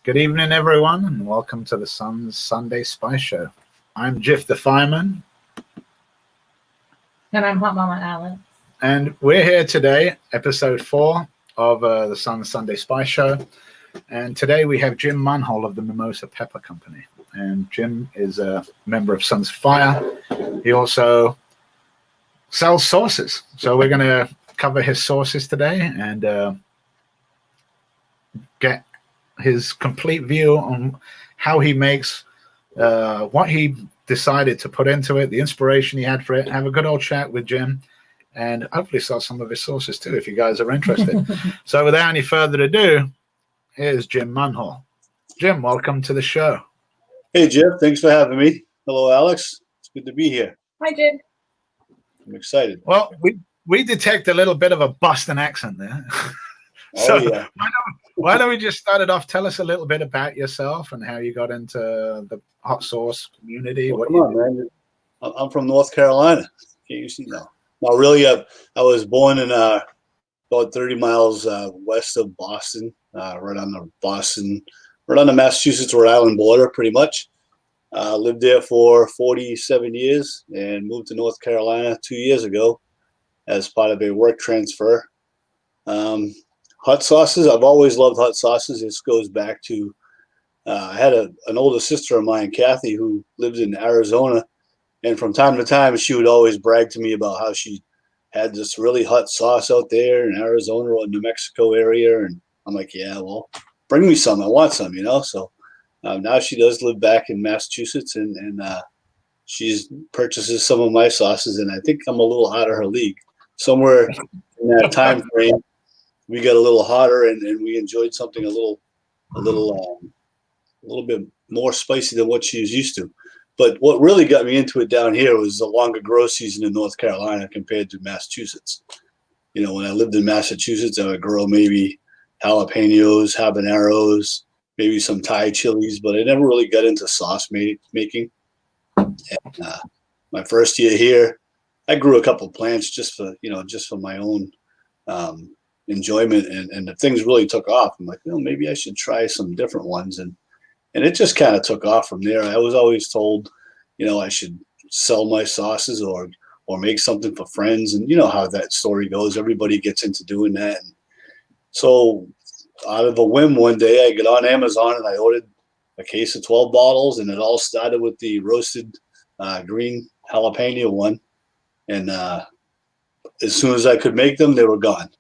Good evening, everyone, and welcome to the Sun's Sunday Spice Show. I'm Jiff the Fireman. And I'm Hot Mama Alex. And we're here today, episode 4 of the Sun's Sunday Spice Show. And today we have Jim Munhall of the Mimosa Pepper Company. And Jim is a member of Sons of Fire. He also sells sauces. So we're going to cover his sauces today and get his complete view on how he makes, what he decided to put into it, the inspiration he had for it. Have a good old chat with Jim, and hopefully sell some of his sauces too if you guys are interested. So without any further ado, here's Jim Munhall. Jim, welcome to the show. Hey, Jeff. Thanks for having me. Hello, Alex. It's good to be here. Hi, Jim. I'm excited. Well, we detect a little bit of a Boston accent there. So yeah. why don't we just start it off? Tell us a little bit about yourself and how you got into the hot sauce community. Well, come on, man. I'm from North Carolina. Can't you see now? No, really, I was born in about 30 miles west of Boston, right on the Massachusetts Rhode Island border, pretty much. Lived there for 47 years and moved to North Carolina 2 years ago as part of a work transfer. Hot sauces. I've always loved hot sauces. This goes back to I had an older sister of mine, Kathy, who lived in Arizona, and from time to time she would always brag to me about how she had this really hot sauce out there in Arizona or New Mexico area, and I'm like, yeah, well, bring me some. I want some, So now she does live back in Massachusetts, and she purchases some of my sauces, and I think I'm a little out of her league. Somewhere in that time frame, we got a little hotter, and we enjoyed something a little bit more spicy than what she was used to. But what really got me into it down here was the longer grow season in North Carolina compared to Massachusetts. When I lived in Massachusetts, I would grow maybe jalapenos, habaneros, maybe some Thai chilies, but I never really got into sauce making. And, my first year here, I grew a couple plants just for my own enjoyment, and if things really took off, I'm like, maybe I should try some different ones, and it just kind of took off from there. I was always told, I should sell my sauces or make something for friends, and you know how that story goes. Everybody gets into doing that, and so out of a whim, one day I got on Amazon and I ordered a case of 12 bottles, and it all started with the roasted green jalapeno one, and as soon as I could make them, they were gone.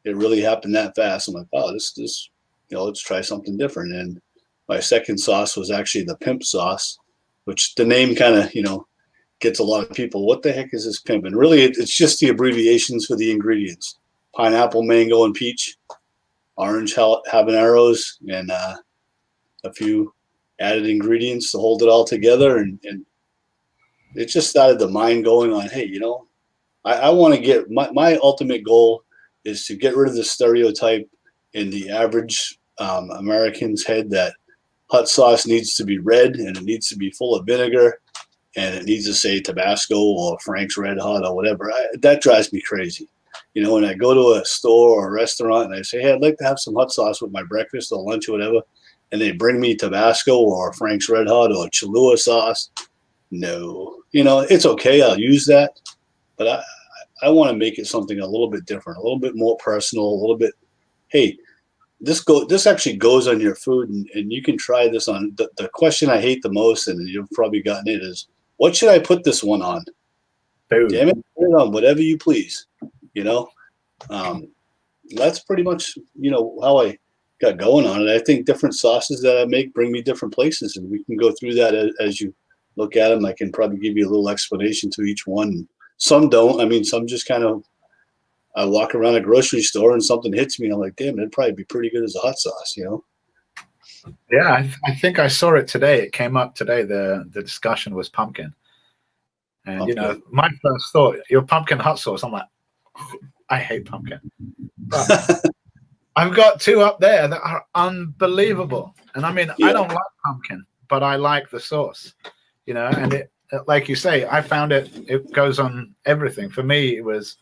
It really happened that fast. I'm like, oh, this, let's try something different. And my second sauce was actually the pimp sauce, which the name kind of, gets a lot of people. What the heck is this pimp? And really, it's just the abbreviations for the ingredients: pineapple, mango, and peach, orange habaneros, and a few added ingredients to hold it all together. And it just started the mind going on, hey, I want to get my ultimate goal is to get rid of the stereotype in the average American's head that hot sauce needs to be red and it needs to be full of vinegar and it needs to say Tabasco or Frank's Red Hot or whatever. That drives me crazy. When I go to a store or a restaurant and I say, hey, I'd like to have some hot sauce with my breakfast or lunch or whatever, and they bring me Tabasco or Frank's Red Hot or Cholula sauce, no. It's okay. I'll use that. But I want to make it something a little bit different, a little bit more personal, a little bit, hey, this actually goes on your food, and you can try this on. The question I hate the most, and you've probably gotten it, is what should I put this one on? Boom. Damn it, put it on whatever you please. That's pretty much, how I got going on it. I think different sauces that I make bring me different places, and we can go through that as you look at them. I can probably give you a little explanation to each one. Some don't. I mean, some just kind of, I walk around a grocery store and something hits me. And I'm like, damn, it'd probably be pretty good as a hot sauce, Yeah, I think I saw it today. It came up today. The discussion was pumpkin. And, Pumpkin. My first thought, your pumpkin hot sauce, I'm like, I hate pumpkin. But I've got two up there that are unbelievable. And I mean, I don't like pumpkin, but I like the sauce, and it, like you say, I found it goes on everything. For me, it was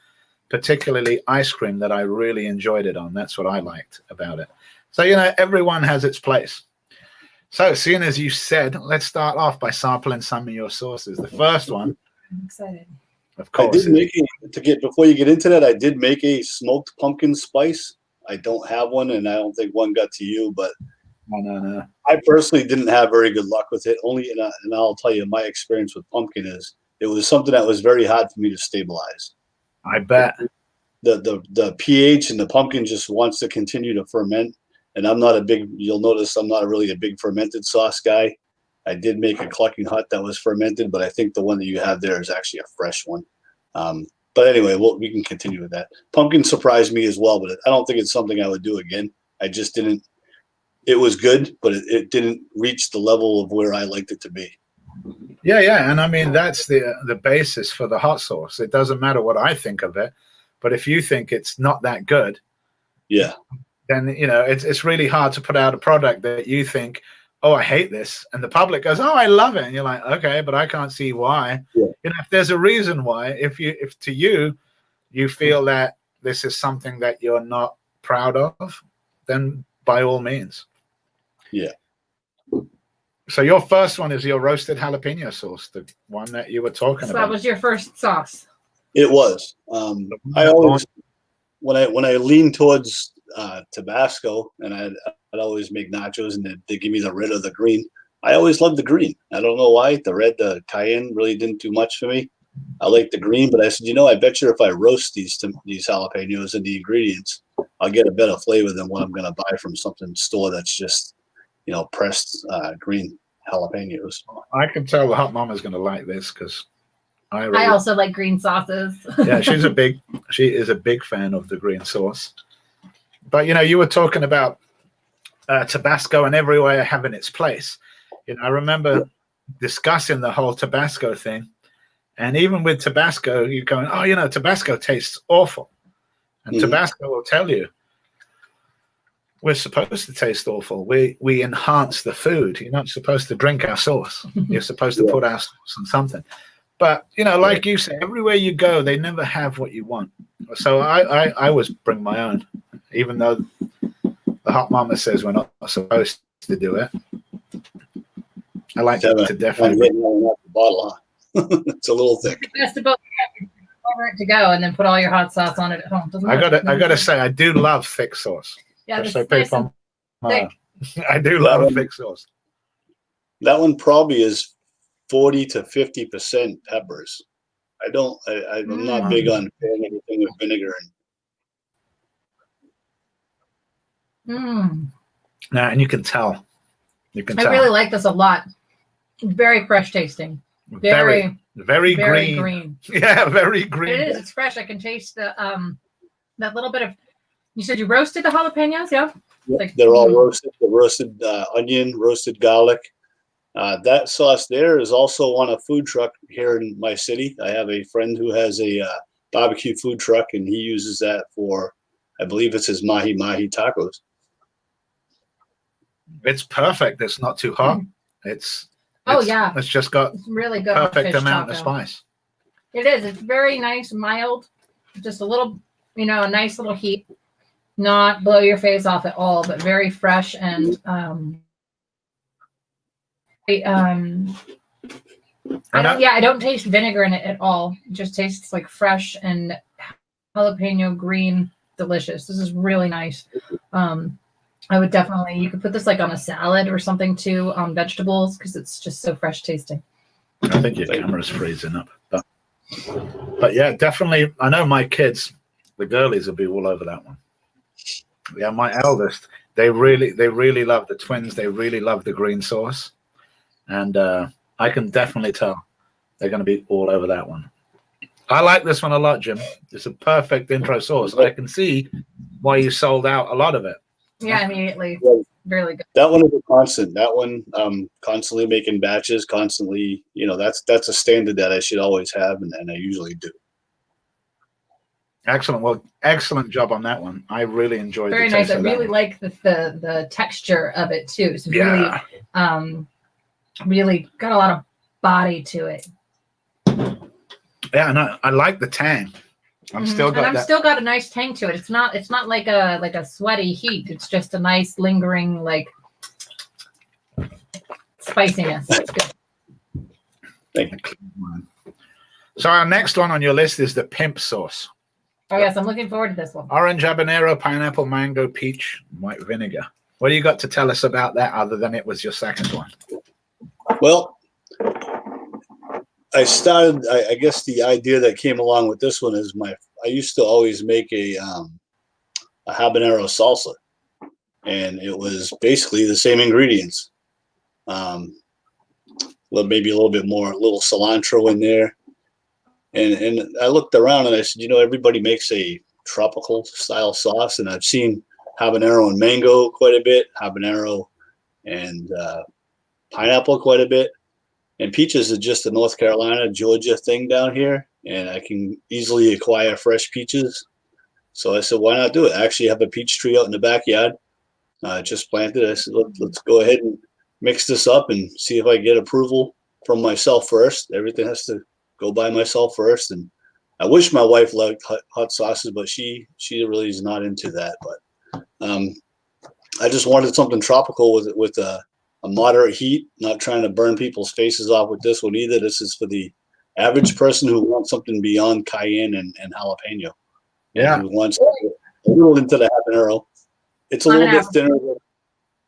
particularly ice cream that I really enjoyed it on. That's what I liked about it. So, everyone has its place. So, seeing as you said, let's start off by sampling some of your sauces. The first one, I'm excited. of I course, did make before you get into that, I did make a smoked pumpkin spice. I don't have one, and I don't think one got to you, but no. I personally didn't have very good luck with it. And I'll tell you, my experience with pumpkin is it was something that was very hard for me to stabilize. I bet. The pH and the pumpkin just wants to continue to ferment. And you'll notice I'm not really a big fermented sauce guy. I did make a clucking hut that was fermented, but I think the one that you have there is actually a fresh one. But anyway, we can continue with that. Pumpkin surprised me as well, but I don't think it's something I would do again. I just didn't. It was good, but it didn't reach the level of where I liked it to be. Yeah, and I mean that's the basis for the hot sauce. It doesn't matter what I think of it, but if you think it's not that good, yeah, then it's really hard to put out a product that you think, oh, I hate this, and the public goes, oh, I love it, and you're like, okay, but I can't see why. Yeah. If there's a reason why, if to you feel that this is something that you're not proud of, then by all means. Yeah. So your first one is your roasted jalapeno sauce, the one that you were talking So about. that was your first sauce. It was. I always, when I lean towards Tabasco, and I'd always make nachos, and they give me the red or the green. I always loved the green. I don't know why. The cayenne really didn't do much for me. I like the green, but I said, I bet you if I roast these jalapenos and the ingredients, I'll get a better flavor than what I'm going to buy from something store that's just, pressed green jalapenos. I can tell the hot mama's going to like this because I also like green sauces. Yeah, she is a big fan of the green sauce. But you were talking about Tabasco and everywhere having its place. I remember discussing the whole Tabasco thing, and even with Tabasco, you're going, oh, Tabasco tastes awful, and Tabasco will tell you we're supposed to taste awful. We enhance the food. You're not supposed to drink our sauce. You're supposed to put our sauce on something. But like you say, everywhere you go, they never have what you want. So I always bring my own, even though the hot mama says we're not supposed to do it. I like to definitely. The bottle, huh? It's a little thick. Best of both. Over it to go, and then put all your hot sauce on it at home. I gotta say, I do love thick sauce. Yeah, so nice and thick. I do love thick sauce. That one probably is 40 to 50% peppers. I'm not big on pairing anything with vinegar. And you can tell. I really like this a lot. Very fresh tasting. Very green. Yeah, very green. It is. It's fresh. I can taste the that little bit of. You said you roasted the jalapenos, yeah? They're all roasted. The roasted onion, roasted garlic. That sauce there is also on a food truck here in my city. I have a friend who has a barbecue food truck, and he uses that for, I believe it's his mahi tacos. It's perfect. It's not too hot. It's just got really good perfect amount of spice. It is. It's very nice, mild, just a little, a nice little heat. Not blow your face off at all, but very fresh and I don't taste vinegar in it at all. It just tastes like fresh and jalapeno green, delicious. This is really nice. I would you could put this like on a salad or something too, on vegetables, because it's just so fresh tasting. I think your camera's freezing up. But yeah, definitely. I know my kids, the girlies, will be all over that one. Yeah, my eldest, they really love the twins. They really love the green sauce. And I can definitely tell they're going to be all over that one. I like this one a lot, Jim. It's a perfect intro sauce. I can see why you sold out a lot of it. Yeah, immediately. Really good. That one is a constant. That one, constantly making batches, constantly, that's a standard that I should always have, and I usually do. Excellent. Well, excellent job on that one. I really enjoyed it. Very nice. I really like the texture of it too. It's really really got a lot of body to it. Yeah, and I like the tang. Still got a nice tang to it. It's not like a sweaty heat. It's just a nice lingering spiciness. It's good. Thank you. So our next one on your list is the pimp sauce. Oh yes, I'm looking forward to this one. Orange, habanero, pineapple, mango, peach, white vinegar. What do you got to tell us about that other than it was your second one? Well, I guess the idea that came along with this one is I used to always make a habanero salsa, and it was basically the same ingredients. Maybe a little bit more, a little cilantro in there. And I looked around and I said, everybody makes a tropical style sauce, and I've seen habanero and mango quite a bit, habanero and pineapple quite a bit, and peaches is just a North Carolina, Georgia thing down here, and I can easily acquire fresh peaches. So I said, why not do it? I actually have a peach tree out in the backyard. Just planted. I said, let's go ahead and mix this up and see if I get approval from myself first. Everything has to go by myself first. And I wish my wife liked hot sauces, but she really is not into that. But I just wanted something tropical with a moderate heat, not trying to burn people's faces off with this one either. This is for the average person who wants something beyond cayenne and jalapeno. Yeah. Who wants a little into the habanero. It's a little bit thinner.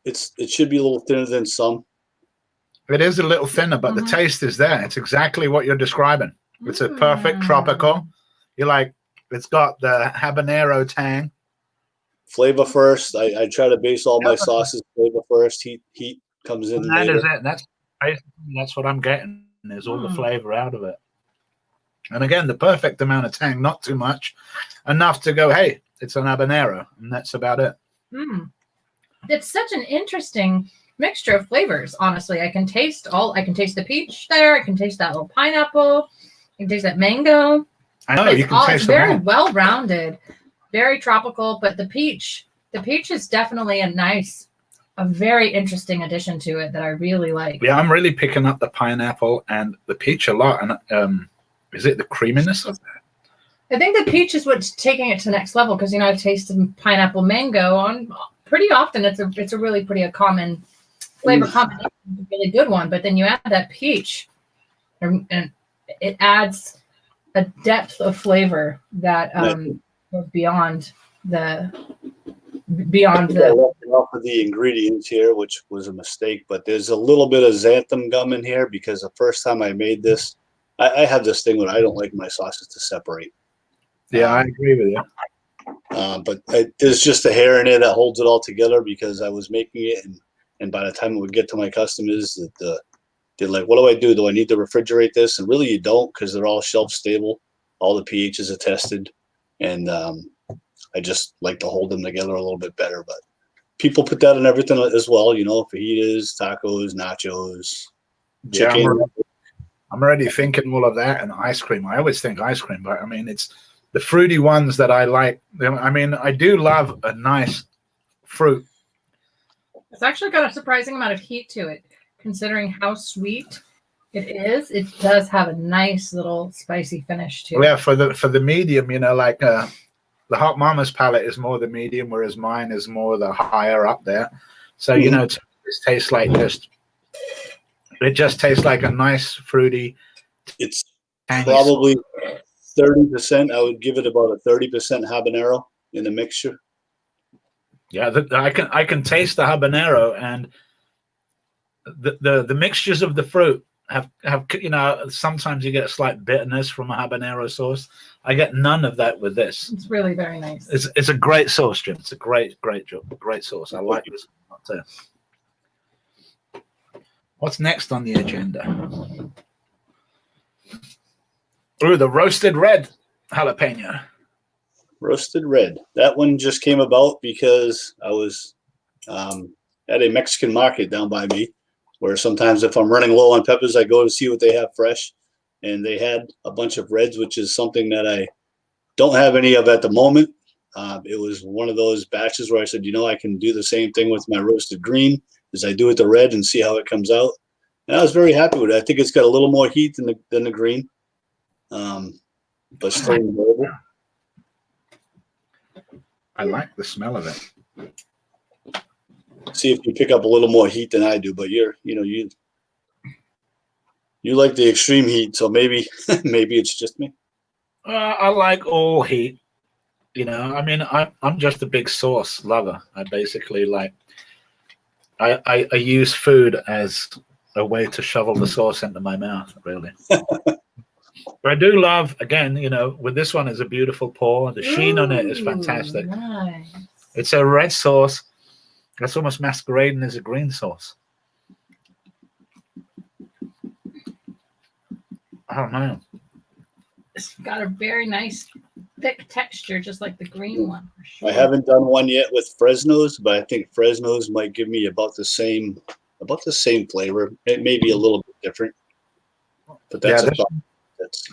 It should be a little thinner than some. It is a little thinner, but the taste is there. It's exactly what you're describing. It's a perfect tropical. It's got the habanero tang. Flavor first. I try to base all my sauces flavor first. Heat comes in. That is it. That's what I'm getting. There's all the flavor out of it. And again, the perfect amount of tang, not too much, enough to go, hey, it's an habanero, and that's about it. It's such an interesting mixture of flavors. Honestly, I can taste the peach there. I can taste that little pineapple. I can taste that mango. I know you can taste it's very well-rounded, very tropical. But the peach is definitely a very interesting addition to it that I really like. Yeah, I'm really picking up the pineapple and the peach a lot. And is it the creaminess of that? I think the peach is what's taking it to the next level because I've tasted pineapple mango on pretty often. It's a really pretty common flavor combination, a really good one. But then you add that peach, and it adds a depth of flavor that goes beyond the. Off of the ingredients here, which was a mistake, but there's a little bit of xanthan gum in here because the first time I made this, I have this thing where I don't like my sauces to separate. Yeah, I agree with you. But there's just a hair in it that holds it all together because I was making it, and by the time it would get to my customers, they're like, "What do I do? Do I need to refrigerate this?" And really, you don't, because they're all shelf stable. All the pHs are tested, and I just like to hold them together a little bit better. But people put that in everything as well, fajitas, tacos, nachos, chicken. Yeah, I'm already thinking all of that, and ice cream. I always think ice cream, but I mean, it's the fruity ones that I like. I mean, I do love a nice fruit. It's actually got a surprising amount of heat to it, considering how sweet it is. It does have a nice little spicy finish to it. Yeah, for the medium, the Hot Mama's palate is more the medium, whereas mine is more the higher up there. So it tastes like it just tastes like a nice fruity. It's probably 30%. I would give it about a 30% habanero in the mixture. Yeah, I can taste the habanero, and the mixtures of the fruit have sometimes you get a slight bitterness from a habanero sauce. I get none of that with this. It's really very nice. It's a great sauce, Jim. It's a great job, great sauce. I like this one too. What's next on the agenda? Ooh, the roasted red jalapeno. Roasted red. That one just came about because I was at a Mexican market down by me, where sometimes if I'm running low on peppers, I go to see what they have fresh. And they had a bunch of reds, which is something that I don't have any of at the moment. It was one of those batches where I said, I can do the same thing with my roasted green as I do with the red and see how it comes out. And I was very happy with it. I think it's got a little more heat than the green, but still enjoyable. I like the smell of it. See if you pick up a little more heat than I do, but you You like the extreme heat, so maybe maybe it's just me. I like all heat. You know, I mean, I'm just a big sauce lover. I basically like. I use food as a way to shovel the sauce into my mouth, really. But I do love, again, you know, with this one is a beautiful pour. The sheen on it is fantastic. Nice. It's a red sauce that's almost masquerading as a green sauce. I don't know. It's got a very nice thick texture, just like the green one. For sure. I haven't done one yet with Fresno's, but I think Fresno's might give me about the same flavor. It may be a little bit different, but that's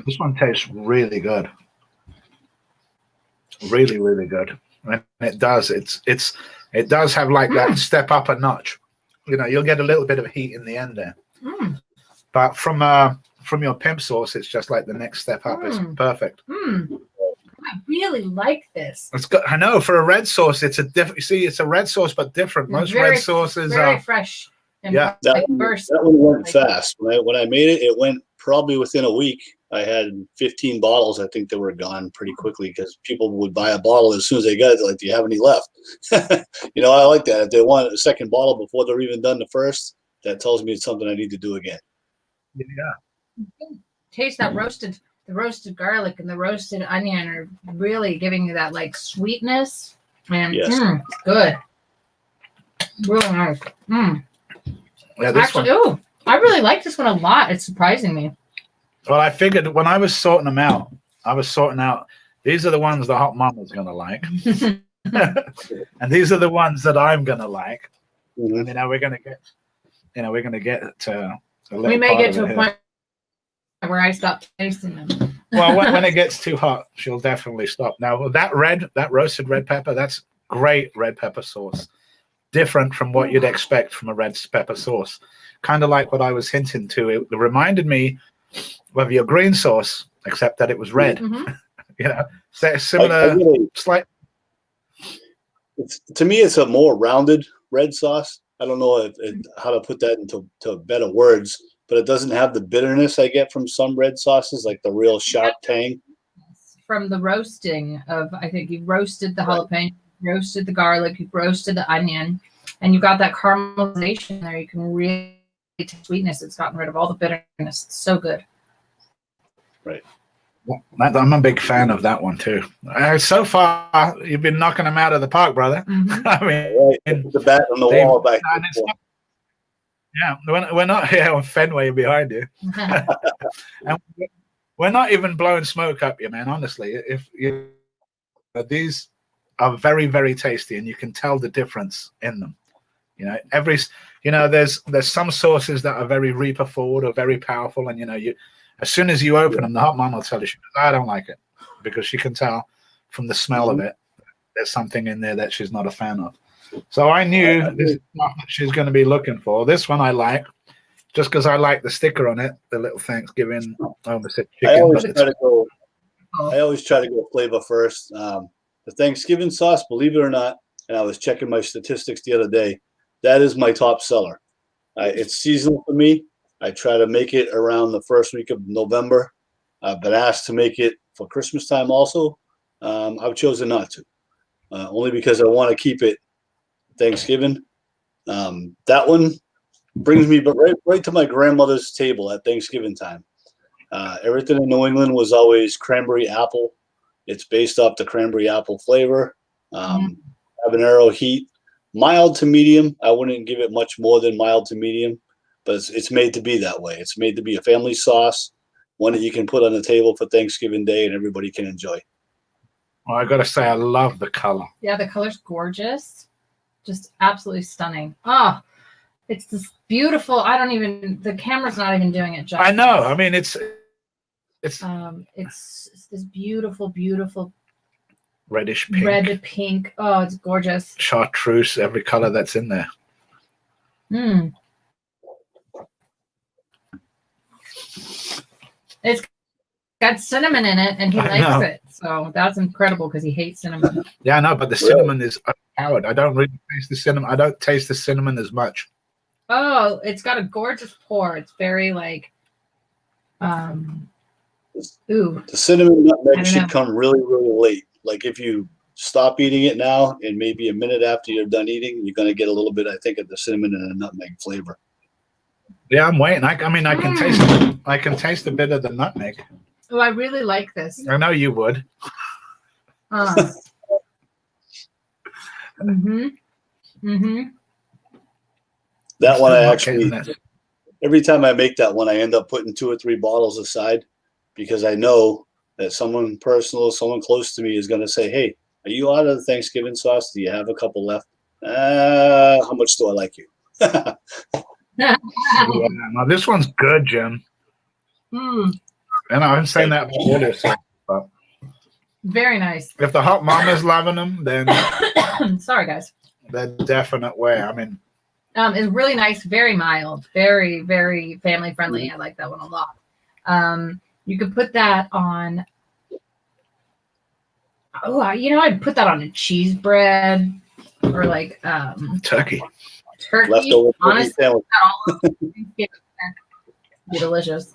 this one tastes really good. Really, really good. And it does. It does have like that step up a notch. You know, you'll get a little bit of heat in the end there. But from your pimp sauce, it's just like the next step up. It's perfect. I really like this. It's good. I know for a red sauce, it's a different. See, it's a red sauce, but different. Most red sauces very are fresh. And yeah, that one went fast. When I made it, it went probably within a week. I had 15 bottles. I think they were gone pretty quickly because people would buy a bottle as soon as they got it. Like, do you have any left? You know, I like that. If they want a second bottle before they're even done the first, that tells me it's something I need to do again. Yeah. Taste that the roasted garlic and the roasted onion are really giving you that like sweetness, and it's good. Really nice. Yeah, actually, I really like this one a lot. It's surprising me. Well, I figured when I was sorting them out, these are the ones the hot mama's gonna like, and these are the ones that I'm gonna like. And we're gonna get to. We may get to a point where I stop tasting them. Well, when it gets too hot, she'll definitely stop. Now that roasted red pepper, that's great red pepper sauce. Different from what you'd expect from a red pepper sauce. Kind of like what I was hinting to. It reminded me of your green sauce, except that it was red. You know, similar, slight. To me, it's a more rounded red sauce. I don't know how to put that into better words, but it doesn't have the bitterness I get from some red sauces, like the real sharp tang. From the roasting of, I think you roasted the jalapeno, you roasted the garlic, you roasted the onion, and you got that caramelization there. You can really taste sweetness. It's gotten rid of all the bitterness. It's so good. Right. I'm a big fan of that one too. So far, you've been knocking them out of the park, brother. I mean, the bat on the wall back. Yeah, we're not here on Fenway behind you, and we're not even blowing smoke up you, man. Honestly, these are very, very tasty, and you can tell the difference in them. You know, there's some sauces that are very Reaper forward or very powerful, and as soon as you open them, the hot mom will tell you, I don't like it, because she can tell from the smell of it there's something in there that she's not a fan of. So I knew this is what she's going to be looking for. This one I like, just because I like the sticker on it, the little Thanksgiving. I almost said chicken. I always try to go flavor first. The Thanksgiving sauce, believe it or not, and I was checking my statistics the other day, that is my top seller. It's seasonal for me. I try to make it around the first week of November. I've been asked to make it for Christmas time also. I've chosen not to, only because I want to keep it Thanksgiving. That one brings me right to my grandmother's table at Thanksgiving time. Everything in New England was always cranberry apple. It's based off the cranberry apple flavor. Habanero heat, mild to medium. I wouldn't give it much more than mild to medium, but it's made to be that way. It's made to be a family sauce, one that you can put on the table for Thanksgiving Day and everybody can enjoy. Well, I got to say, I love the color. Yeah, the color's gorgeous. Just absolutely stunning. Oh, it's this beautiful. The camera's not even doing it justice. I know. I mean, it's this beautiful, beautiful reddish pink. Red pink. Oh, it's gorgeous. Chartreuse, every color that's in there. It's got cinnamon in it, and he likes it. So that's incredible because he hates cinnamon. Yeah, I know, but the cinnamon is overpowered. I don't really taste the cinnamon. I don't taste the cinnamon as much. Oh, it's got a gorgeous pour. It's very Ooh, The cinnamon I nutmeg don't should know. come really, really late. Like if you stop eating it now and maybe a minute after you're done eating, you're going to get a little bit, I think, of the cinnamon and the nutmeg flavor. Yeah, I'm waiting. I mean, I can taste a bit of the nutmeg. Oh, I really like this. I know you would. Mm-hmm. Mm-hmm. That one Still I not actually, getting this. every time I make that one, I end up putting 2 or 3 bottles aside because I know that someone personal, someone close to me is going to say, hey, are you out of the Thanksgiving sauce? Do you have a couple left? How much do I like you? Yeah, now this one's good, Jim. Mm, And I'm saying that about all this stuff, but very nice. if the hot mama's loving them, then Sorry, guys. the definite way. I mean, It's really nice, very mild, very, very family friendly. I like that one a lot. You could put that on. Oh, I'd put that on a cheese bread or like turkey. turkey. Leftover Honestly, sandwich. be delicious.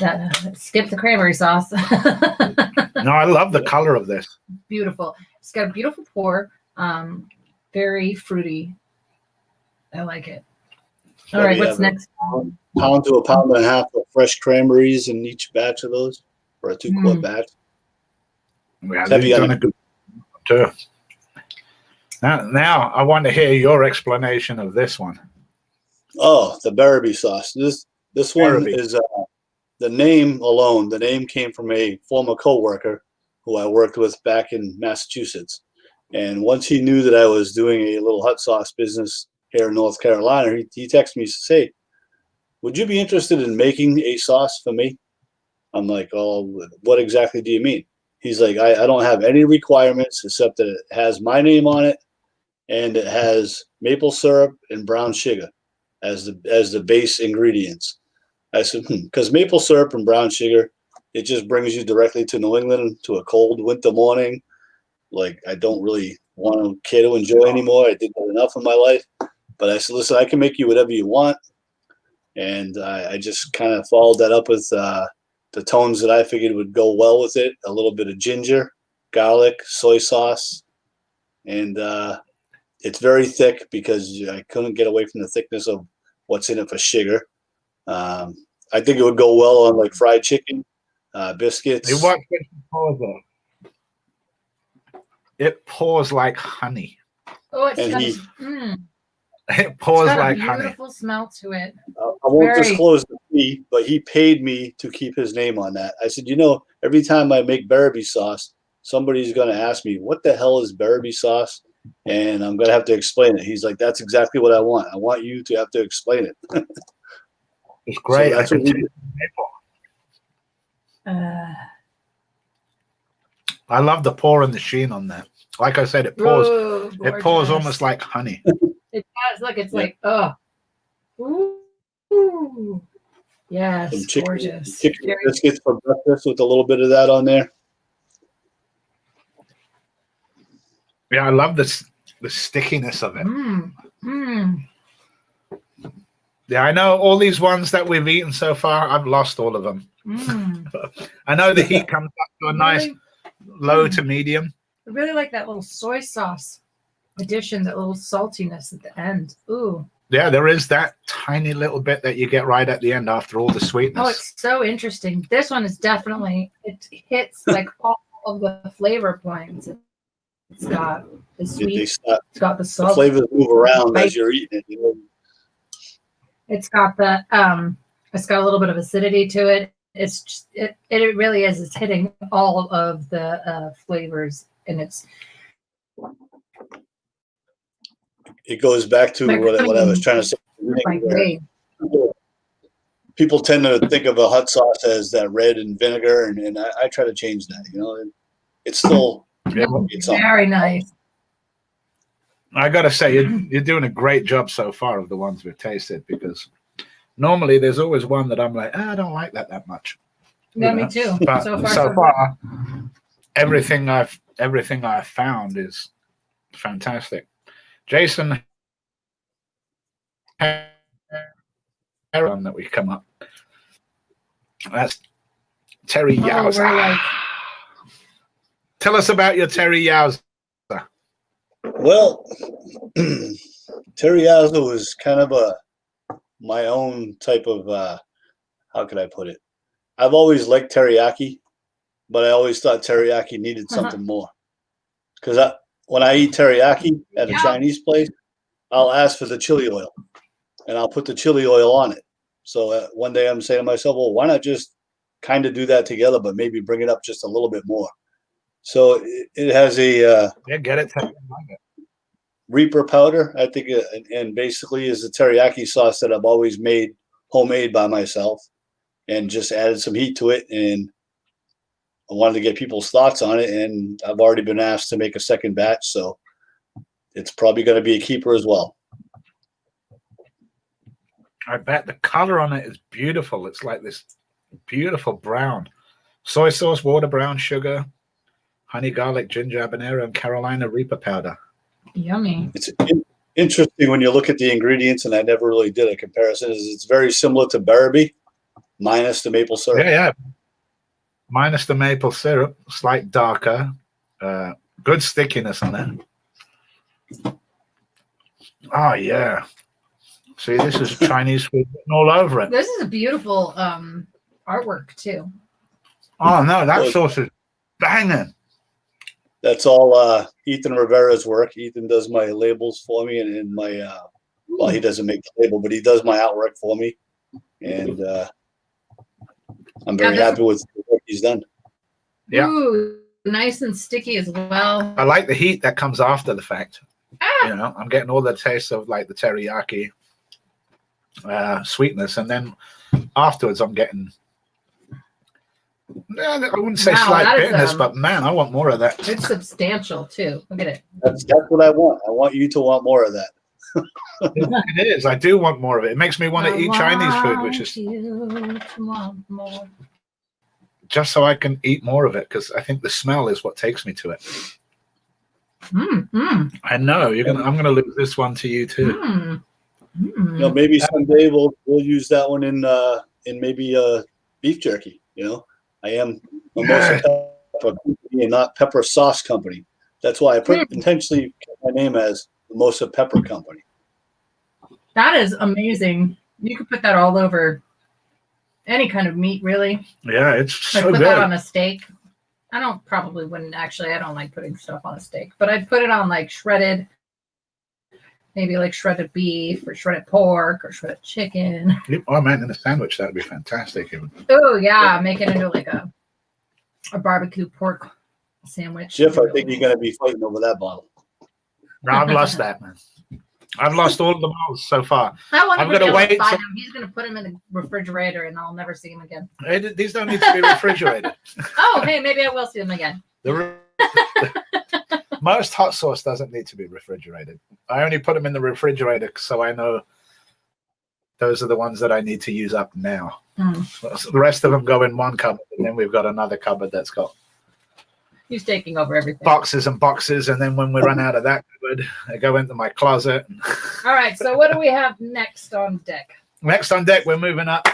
That skip the cranberry sauce. No, I love the color of this. Beautiful. It's got a beautiful pour. Very fruity. I like it. All What right, do you what's have, next? Pound to a pound and a half of fresh cranberries in each batch of those, or a 2-quart batch. Yeah, Heavy they've on done a good job too. Now I want to hear your explanation of this one. Oh, the Barabee sauce. This one Barabee. is the name alone. The name came from a former coworker who I worked with back in Massachusetts. And once he knew that I was doing a little hot sauce business here in North Carolina, he texted me to say, would you be interested in making a sauce for me? I'm like, oh, what exactly do you mean? He's like, I don't have any requirements except that it has my name on it and it has maple syrup and brown sugar as the base ingredients. I said, because maple syrup and brown sugar, it just brings you directly to New England to a cold winter morning. Like I don't really want to care to enjoy anymore. I did that enough in my life. But I said, listen, I can make you whatever you want. And I just kind of followed that up with the tones that I figured would go well with it. A little bit of ginger, garlic, soy sauce. And it's very thick because I couldn't get away from the thickness of what's in it for sugar. I think it would go well on like fried chicken, biscuits. You watch it pour though. It pours like honey. Oh, it's And It pours got like a honey. beautiful smell to it. I won't Very- disclose the fee, but he paid me to keep his name on that. I said, every time I make Barabee sauce, somebody's going to ask me, what the hell is Barabee sauce? And I'm going to have to explain it. He's like, that's exactly what I want. I want you to have to explain it. It's great. So that's I what can we taste the maple. Uh, I love the pour and the sheen on that. Like I said, it pours. ooh, It pours gorgeous. almost like honey. It does. Look, it's like, oh. Ooh. Yes, Some chicken gorgeous. biscuits for breakfast with a little bit of that on there. Yeah, I love this the stickiness of it. Yeah, I know all these ones that we've eaten so far, I've lost all of them. I know the heat comes up to a nice low to medium. I really like that little soy sauce addition, that little saltiness at the end. Ooh. Yeah, there is that tiny little bit that you get right at the end after all the sweetness. Oh, it's so interesting. This one is definitely, it hits like all of the flavor points. It's got the sweet, it's got the salt. The flavors move around as you're eating it. It's got the it's got a little bit of acidity to it. It's just, it really is. It's hitting all of the flavors, and it goes back to what I was trying to say. People tend to think of a hot sauce as that red and vinegar, and I try to change that. It's still it's very nice. I gotta say, you're doing a great job so far of the ones we've tasted, because normally there's always one that I'm like, I don't like that much. Yeah, me too. But so far, everything I've found is fantastic. Jason, that we come up. That's Terry Oh, Yowza. we're like, Tell us about your Terry Yowza. Well, teriyaki was kind of my own type of how could I put it? I've always liked teriyaki, but I always thought teriyaki needed something more. Because when I eat teriyaki at a Chinese place, I'll ask for the chili oil, and I'll put the chili oil on it. So one day I'm saying to myself, well, why not just kind of do that together, but maybe bring it up just a little bit more. So it has a get it. Reaper powder, I think, and basically is a teriyaki sauce that I've always made homemade by myself, and just added some heat to it. And I wanted to get people's thoughts on it, and I've already been asked to make a second batch, so it's probably going to be a keeper as well. I bet the color on it is beautiful. It's like this beautiful brown. Soy sauce, water, brown sugar, honey, garlic, ginger, habanero, and Carolina Reaper powder. Yummy. It's interesting when you look at the ingredients, and I never really did a comparison. It's very similar to Barabee, minus the maple syrup. Yeah. Minus the maple syrup, slight darker, good stickiness on it. Oh, yeah. See, this is Chinese food all over it. This is a beautiful artwork, too. Oh, no, that sauce is banging. That's all Ethan Rivera's work. Ethan does my labels for me, and my well, he doesn't make the label, but he does my artwork for me, and I'm very happy with what he's done. Yeah, ooh, nice and sticky as well. I like the heat that comes after the fact. You know, I'm getting all the taste of like the teriyaki sweetness, and then afterwards I'm getting. I wouldn't say slight bitterness, but man, I want more of that. It's substantial too. Look at it. That's what I want. I want you to want more of that. It is. I do want more of it. It makes me want to eat Chinese food, which is more. Just so I can eat more of it, because I think the smell is what takes me to it. I know I'm gonna lose this one to you too. You know, maybe someday we'll use that one in maybe beef jerky. You know, I am Mimosa Pepper Company and not Pepper Sauce Company. That's why I intentionally kept my name as Mimosa Pepper Company. That is amazing. You could put that all over any kind of meat, really. Yeah, it's Like so put good. that on a steak. I don't like putting stuff on a steak, but I'd put it on like shredded, maybe like shredded beef or shredded pork or shredded chicken. Oh man, in a sandwich, that'd be fantastic. Oh yeah, make it into like a barbecue pork sandwich. Jeff, I think you're going to be fighting over that bottle. No, I've lost that, man. I've lost all of the bottles so far. I'm going to wait. He's going to put him in the refrigerator, and I'll never see him again. These don't need to be refrigerated. Oh, hey, maybe I will see him again. Most hot sauce doesn't need to be refrigerated. I only put them in the refrigerator so I know those are the ones that I need to use up now. So the rest of them go in one cupboard, and then we've got another cupboard that's got He's taking over everything. boxes and boxes, and then when we run out of that cupboard, I go into my closet. All right, so what do we have next on deck? Next on deck, we're moving up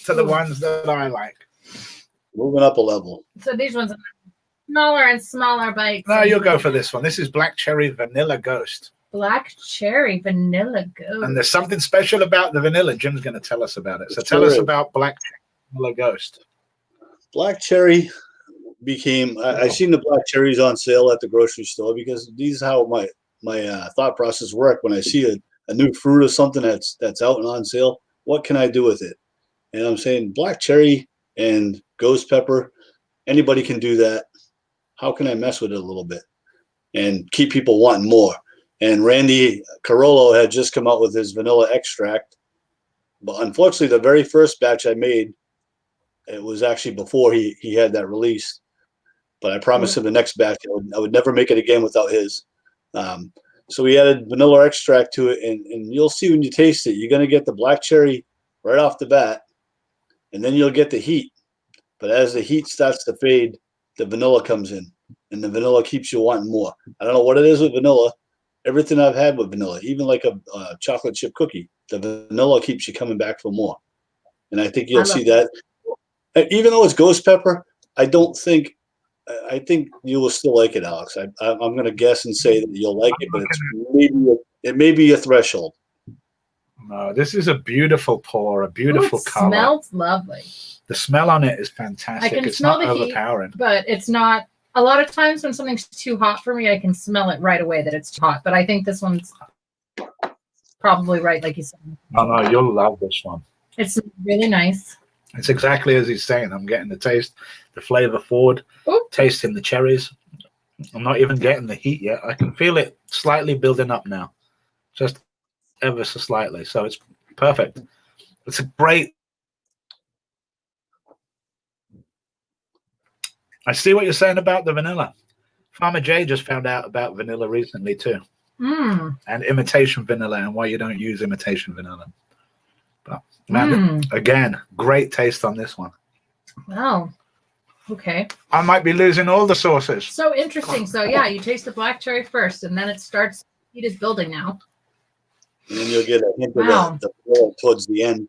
to the ones that I like. Moving up a level. So these ones are smaller and smaller bites. No, you'll go for this one. This is Black Cherry Vanilla Ghost. Black Cherry Vanilla Ghost. And there's something special about the vanilla. Jim's going to tell us about it. So tell us about Black Cherry Vanilla Ghost. Black Cherry became, I seen the black cherries on sale at the grocery store, because these are how my thought process work. When I see a new fruit or something that's out and on sale, what can I do with it? And I'm saying black cherry and ghost pepper, anybody can do that. How can I mess with it a little bit and keep people wanting more? And Randy Carollo had just come out with his vanilla extract, but unfortunately the very first batch I made, it was actually before he had that release. But I promised him the next batch I would never make it again without his. So we added vanilla extract to it, and you'll see when you taste it, you're going to get the black cherry right off the bat, and then you'll get the heat. But as the heat starts to fade, the vanilla comes in, and the vanilla keeps you wanting more. I don't know what it is with vanilla. Everything I've had with vanilla, even like a chocolate chip cookie, the vanilla keeps you coming back for more. And I think you'll see that. Even though it's ghost pepper, I think you will still like it, Alex. I'm going to guess and say that you'll like it, but it may be a threshold. No, this is a beautiful pour, a beautiful color. Smells lovely. The smell on it is fantastic. I can It's smell not the overpowering. heat, but it's not. A lot of times when something's too hot for me, I can smell it right away that it's too hot. But I think this one's probably right, like you said. Oh no, you'll love this one. It's really nice. It's exactly as he's saying. I'm getting the taste, the flavor forward, tasting the cherries. I'm not even getting the heat yet. I can feel it slightly building up now, just ever so slightly. So it's perfect. It's a great. I see what you're saying about the vanilla. Farmer Jay just found out about vanilla recently too, and imitation vanilla, and why you don't use imitation vanilla. But man, again, great taste on this one. Wow. Okay. I might be losing all the sauces. So interesting. So yeah, you taste the black cherry first, and then it starts. Heat is building now. And then you'll get a hint of the vanilla towards the end.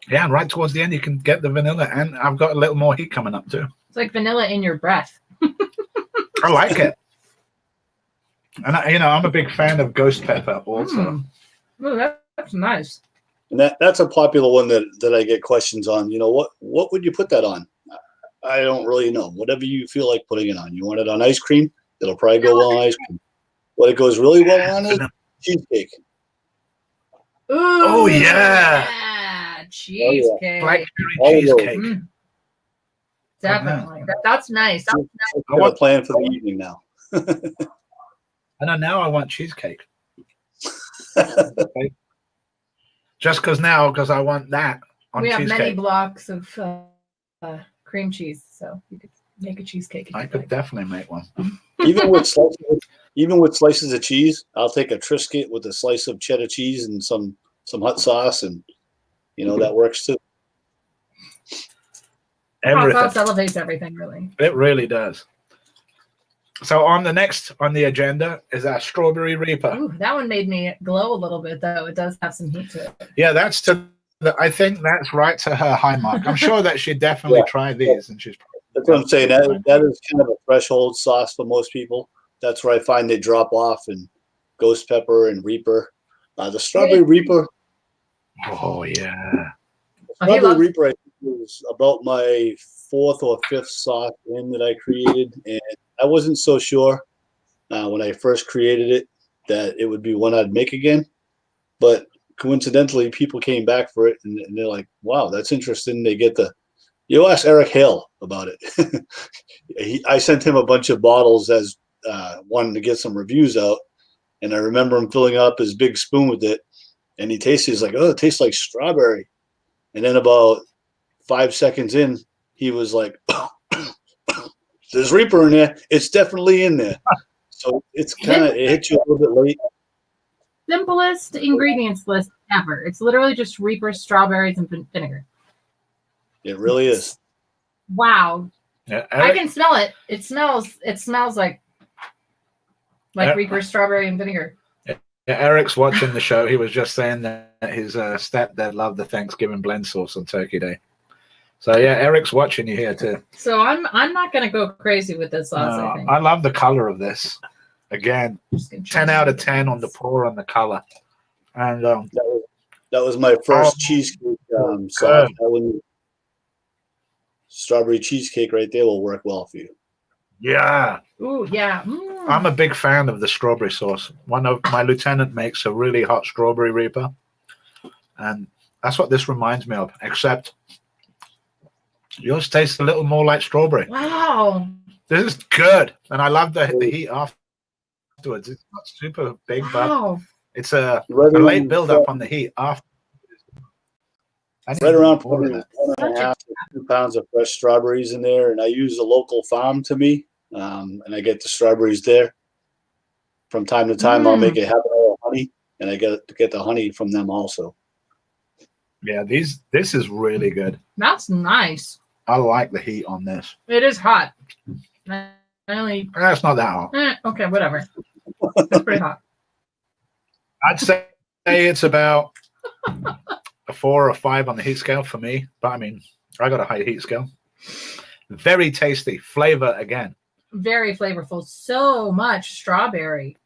Yeah, and right towards the end, you can get the vanilla, and I've got a little more heat coming up too. It's like vanilla in your breath. I like it. And I'm a big fan of ghost pepper also. Oh, that's nice. And that's a popular one that I get questions on. What would you put that on? I don't really know. Whatever you feel like putting it on. You want it on ice cream? It'll probably go well on ice cream. What it goes really well on is cheesecake. Ooh, oh yeah, cheesecake. Oh, yeah. Blackberry cheesecake. Definitely. That's nice. I want a plan for the evening now. I know now I want cheesecake. Okay. Just because I want that on cheesecake. We have many blocks of cream cheese, so you could make a cheesecake. I could definitely make one. Even with slices of cheese, I'll take a Triscuit with a slice of cheddar cheese and some hot sauce, and that works too. Hot sauce elevates everything, really. It really does. So on the agenda is our strawberry reaper. Ooh, that one made me glow a little bit, though. It does have some heat to it. Yeah, I think that's right to her high mark. I'm sure that she'd definitely try these, and she's. That's what I'm saying. That is kind of a threshold sauce for most people. That's where I find they drop off, and ghost pepper and reaper. The strawberry reaper. Oh yeah. Strawberry reaper, I think, was about my 4th or 5th sauce in that I created, and I wasn't so sure when I first created it that it would be one I'd make again. But coincidentally, people came back for it, and they're like, "Wow, that's interesting." They get you ask Eric Hale about it. I sent him a bunch of bottles as wanting to get some reviews out, and I remember him filling up his big spoon with it, and he tasted. He's like, "Oh, it tastes like strawberry," and then about 5 seconds in, he was like, "There's Reaper in there. It's definitely in there." So it hits you a little bit late. Simplest ingredients list ever. It's literally just Reaper, strawberries, and vinegar. It really is. Wow. Yeah, I can smell it. It smells like Reaper, strawberry, and vinegar. Yeah, Eric's watching the show. He was just saying that his stepdad loved the Thanksgiving blend sauce on Turkey Day. So yeah, Eric's watching you here too. So I'm not gonna go crazy with this sauce. I think. I love the color of this. Again, 10 out of 10 on the pour and the color. And that was my first cheesecake sauce. Strawberry cheesecake right there will work well for you. Yeah. Ooh, yeah. I'm a big fan of the strawberry sauce. One of my lieutenant makes a really hot strawberry reaper, and that's what this reminds me of. Except yours tastes a little more like strawberry. Wow. This is good, and I love the heat afterwards. It's not super big, but it's a late build up on the heat after. Right around 1.5 to 2 pounds of fresh strawberries in there, and I use a local farm to me, and I get the strawberries there. From time to time, I'll make a habit of honey, and I get the honey from them also. Yeah, this is really good. That's nice. I like the heat on this. It is hot. That's not that hot. Okay, whatever. It's pretty hot. I'd say it's about a 4 or a 5 on the heat scale for me. But I mean, I got a high heat scale. Very tasty flavor again. Very flavorful. So much strawberry.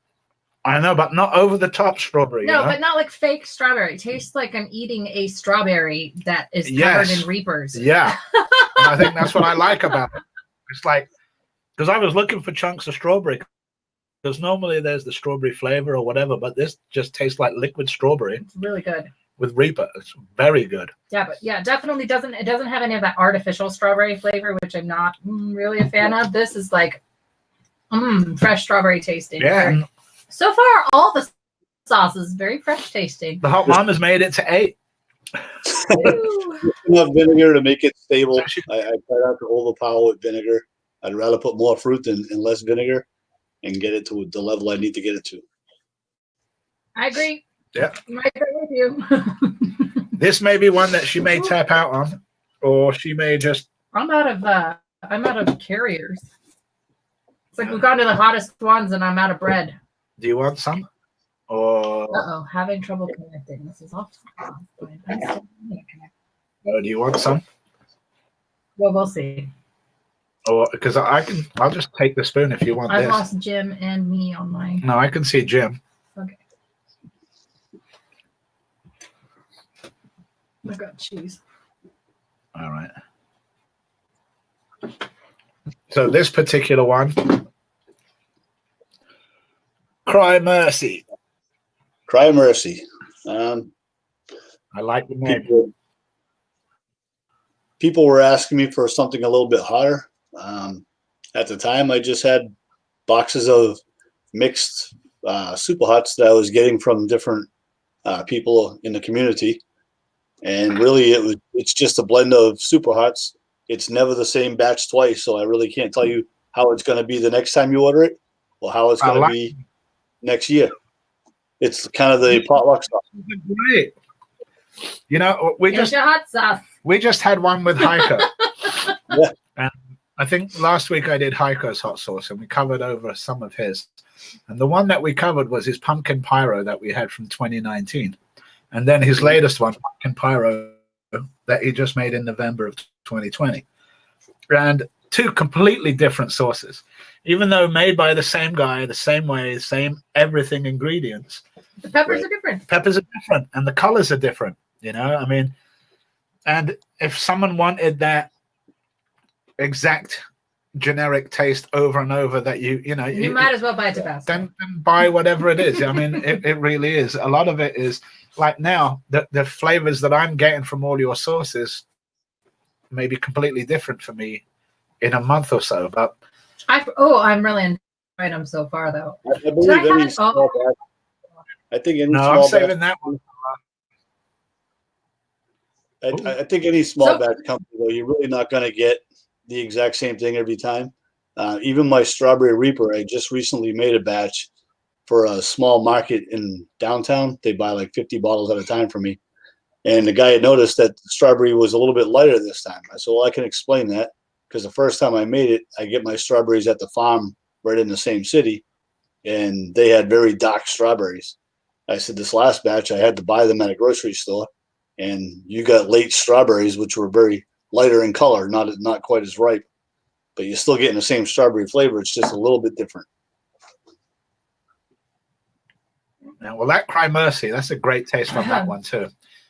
I know, but not over the top strawberry. No, but not like fake strawberry. It tastes like I'm eating a strawberry that is covered in Reapers. Yeah. And I think that's what I like about it. It's like, because I was looking for chunks of strawberry, because normally there's the strawberry flavor or whatever, but this just tastes like liquid strawberry. It's really good. With Reaper. It's very good. Yeah, but yeah, definitely doesn't have any of that artificial strawberry flavor, which I'm not really a fan of. This is like fresh strawberry tasting. Yeah. So far, all the sauces very fresh tasting. The hot mom has made it to 8. Enough vinegar to make it stable. I try not to overpower with vinegar. I'd rather put more fruit than less vinegar and get it to the level I need to get it to. I agree. Yeah. I'm right there with you. This may be one that she may tap out on, or she may just. I'm out of carriers. It's like we've gone to the hottest ones, and I'm out of bread. Do you want some? Or having trouble connecting. This is awesome. do you want some? Well, we'll see. Or because I'll just take the spoon if you want. I've lost Jim and me on my. No, I can see Jim. Okay. I got cheese. All right. So this particular one, Cry Mercy. Cry Mercy. I like the name. People were asking me for something a little bit hotter. At the time, I just had boxes of mixed super hots that I was getting from different people in the community. And really, it's just a blend of super hots. It's never the same batch twice, so I really can't tell you how it's going to be the next time you order it, or how it's going to be next year. It's kind of the potluck stuff. Great. You know, we just had one with Heiko. Yeah. And I think last week I did Heiko's hot sauce, and we covered over some of his. And the one that we covered was his pumpkin pyro that we had from 2019. And then his latest one, Pumpkin Pyro, that he just made in November of 2020. And 2 completely different sauces. Even though made by the same guy, the same way, same everything ingredients. The peppers are different. Peppers are different, and the colors are different, you know? I mean, and if someone wanted that exact generic taste over and over that you might as well buy Tabasco. Then buy whatever it is. I mean, it really is. A lot of it is like now the flavors that I'm getting from all your sauces may be completely different for me in a month or so. But I'm really enjoying them so far, though. I believe any small batch. I think any small I'm saving that one. I think any small batch company, though, you're really not going to get the exact same thing every time. Even my Strawberry Reaper, I just recently made a batch for a small market in downtown. They buy like 50 bottles at a time from me. And the guy had noticed that the strawberry was a little bit lighter this time. I said, well, I can explain that because the first time I made it, I get my strawberries at the farm right in the same city, and they had very dark strawberries. I said, this last batch, I had to buy them at a grocery store, and you got late strawberries, which were very lighter in color, not quite as ripe, but you're still getting the same strawberry flavor. It's just a little bit different. Yeah, well, that Cry Mercy, that's a great taste from that one too.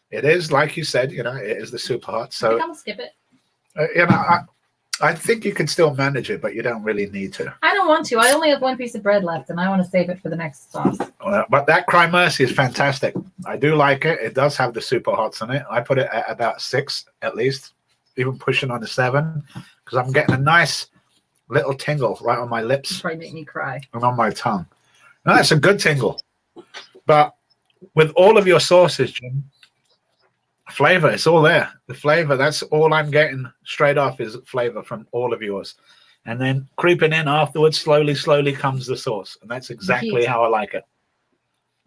It is, like you said, it is the super hot. So I think I'll skip it. I think you can still manage it, but you don't really need to. I don't want to. I only have 1 piece of bread left, and I want to save it for the next sauce. But that Cry Mercy is fantastic. I do like it. It does have the super hots in it. I put it at about 6 at least, even pushing on the 7, because I'm getting a nice little tingle right on my lips. It'll probably make me cry. And on my tongue. No, that's a good tingle. But with all of your sauces, Jim, flavor, it's all there. The flavor, that's all I'm getting straight off is flavor from all of yours. And then creeping in afterwards, slowly comes the sauce. And that's exactly how I like it.